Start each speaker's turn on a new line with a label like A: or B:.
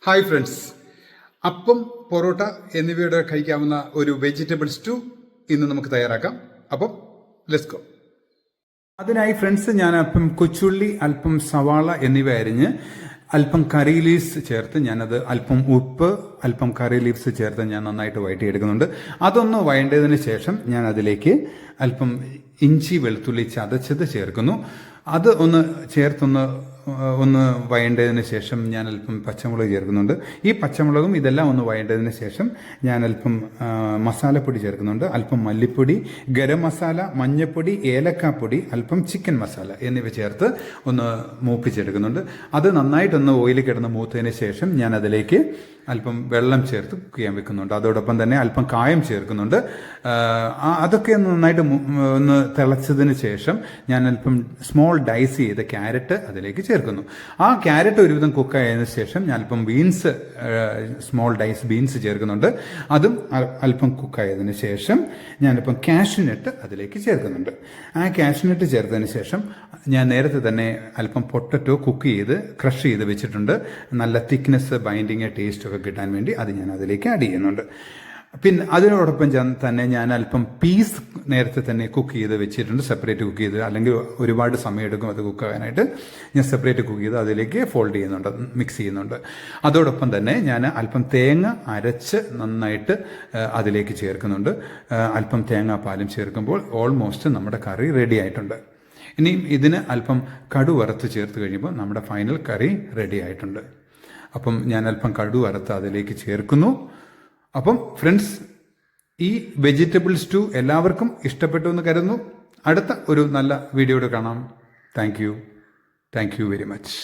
A: Hi friends, അപ്പം പൊറോട്ട എന്നിവയുടെ കഴിക്കാവുന്ന ഒരു വെജിറ്റബിൾ സ്റ്റൂ ഇന്ന് നമുക്ക് തയ്യാറാക്കാം. അപ്പം ലെറ്റ്സ് ഗോ. അതിനായി ഫ്രണ്ട്സ്, ഞാൻ അല്പം കൊച്ചുള്ളി, അല്പം സവാള എന്നിവ അരിഞ്ഞ് അല്പം കറി ലീവ്സ് ചേർത്ത് ഞാനത് അല്പം ഉപ്പ്, അല്പം കറി ലീവ്സ് ചേർത്ത് ഞാൻ നന്നായിട്ട് വഴറ്റിയെടുക്കുന്നുണ്ട്. അതൊന്ന് വഴണ്ടതിന് ശേഷം ഞാൻ അതിലേക്ക് അല്പം ഇഞ്ചി വെളുത്തുള്ളി ചതച്ചത് ചേർക്കുന്നു. അത് ഒന്ന് വഴണ്ടതിന് ശേഷം ഞാൻ അല്പം പച്ചമുളക് ചേർക്കുന്നുണ്ട്. ഈ പച്ചമുളകും ഇതെല്ലാം ഒന്ന് വഴണ്ടതിന് ശേഷം ഞാൻ അല്പം മസാലപ്പൊടി ചേർക്കുന്നുണ്ട്. അല്പം മല്ലിപ്പൊടി, ഗരം മസാല, മഞ്ഞൾപ്പൊടി, ഏലക്കാപ്പൊടി, അല്പം ചിക്കൻ മസാല എന്നിവ ചേർത്ത് ഒന്ന് മൂപ്പിച്ചെടുക്കുന്നുണ്ട്. അത് നന്നായിട്ടൊന്ന് ഓയിലിൽ കിടന്ന് മൂത്തതിന് ശേഷം ഞാൻ അതിലേക്ക് അല്പം വെള്ളം ചേർത്ത് കുക്ക് ചെയ്യാൻ വെക്കുന്നുണ്ട്. അതോടൊപ്പം തന്നെ അല്പം കായം ചേർക്കുന്നുണ്ട്. അതൊക്കെ ഒന്ന് നന്നായിട്ട് ഒന്ന് തിളച്ചതിന് ശേഷം ഞാൻ അല്പം സ്മോൾ ഡൈസ് ചെയ്ത ക്യാരറ്റ് അതിലേക്ക് ചേർക്കുന്നു. ആ ക്യാരറ്റ് ഒരുവിധം കുക്കായതിനു ശേഷം ഞാൻ അല്പം ബീൻസ്, സ്മോൾ ഡൈസ് ബീൻസ് ചേർക്കുന്നുണ്ട്. അതും അല്പം കുക്കായതിനു ശേഷം ഞാനിപ്പം കാഷ്യൂനട്ട് അതിലേക്ക് ചേർക്കുന്നുണ്ട്. ആ കാഷ്യൂനട്ട് ചേർത്തതിന് ശേഷം ഞാൻ നേരത്തെ തന്നെ അല്പം പൊട്ടറ്റോ കുക്ക് ചെയ്ത് ക്രഷ് ചെയ്ത് വെച്ചിട്ടുണ്ട്. നല്ല തിക്നെസ്, ബൈൻഡിങ്, ടേസ്റ്റ് ഒക്കെ കിട്ടാൻ വേണ്ടി അത് ഞാൻ അതിലേക്ക് ആഡ് ചെയ്യുന്നുണ്ട്. പിന്നെ അതിനോടൊപ്പം തന്നെ ഞാൻ അല്പം പീസ് നേരത്തെ തന്നെ കുക്ക് ചെയ്ത് വെച്ചിട്ടുണ്ട്, സെപ്പറേറ്റ് കുക്ക് ചെയ്ത്, അല്ലെങ്കിൽ ഒരുപാട് സമയം എടുക്കും അത് കുക്ക് ആകാനായിട്ട്. ഞാൻ സെപ്പറേറ്റ് കുക്ക് ചെയ്ത് അതിലേക്ക് ഫോൾഡ് ചെയ്യുന്നുണ്ട്, മിക്സ് ചെയ്യുന്നുണ്ട്. അതോടൊപ്പം തന്നെ ഞാൻ അല്പം തേങ്ങ അരച്ച് നന്നായിട്ട് അതിലേക്ക് ചേർക്കുന്നുണ്ട്. അല്പം തേങ്ങാപ്പാലും ചേർക്കുമ്പോൾ ഓൾമോസ്റ്റ് നമ്മുടെ കറി റെഡി ആയിട്ടുണ്ട്. ഇനിയും ഇതിന് അല്പം കടു വറുത്ത് ചേർത്ത് കഴിയുമ്പോൾ നമ്മുടെ ഫൈനൽ കറി റെഡി ആയിട്ടുണ്ട്. അപ്പം ഞാൻ അല്പം കടു വറുത്ത് അതിലേക്ക് ചേർക്കുന്നു. അപ്പം ഫ്രണ്ട്സ്, ഈ വെജിറ്റബിൾ സ്റ്റൂ എല്ലാവർക്കും ഇഷ്ടപ്പെട്ടു എന്ന് കരുതുന്നു. അടുത്ത ഒരു നല്ല വീഡിയോയുടെ കാണാം. Thank you very much.